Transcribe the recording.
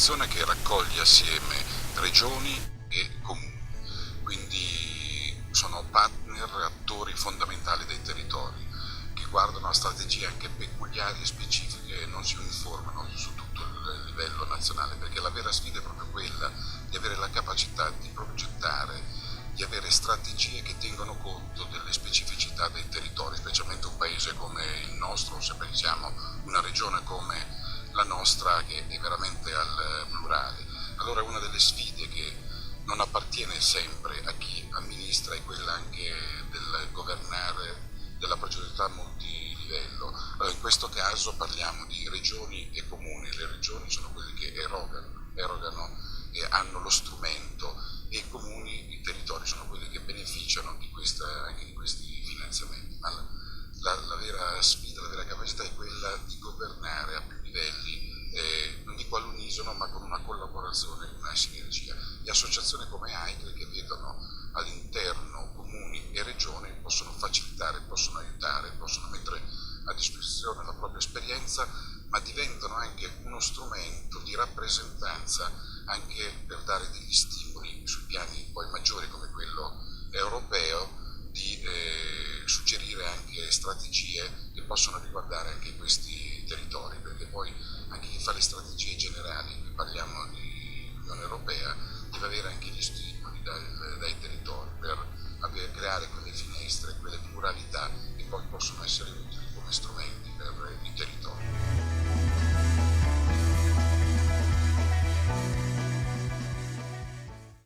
un'organizzazione che raccoglie assieme regioni e comuni, quindi sono partner, attori fondamentali dei territori che guardano a strategie anche peculiari e specifiche e non si uniformano su tutto il livello nazionale, perché la vera sfida è proprio quella di avere la capacità di progettare, di avere strategie che tengono conto delle specificità dei territori, specialmente un paese come il nostro, se pensiamo una regione come la nostra che è veramente al plurale. Allora una delle sfide che non appartiene sempre a chi amministra è quella anche del governare, della progettualità multilivello. Allora, in questo caso parliamo di regioni e comuni, le regioni sono quelle che erogano e hanno lo strumento e i comuni, i territori sono quelli che beneficiano di anche di questi finanziamenti. Ma la vera sfida, la vera capacità è quella di governare a più livelli, non dico all'unisono, ma con una collaborazione, una sinergia. E associazioni come AICRE che vedono all'interno comuni e regioni possono facilitare, possono aiutare, possono mettere a disposizione la propria esperienza, ma diventano anche uno strumento di rappresentanza anche per dare degli stimoli sui piani poi maggiori come quello europeo, di suggerire anche strategie che possono riguardare anche questi territori, perché poi anche chi fa le strategie generali, parliamo di Unione Europea, deve avere anche gli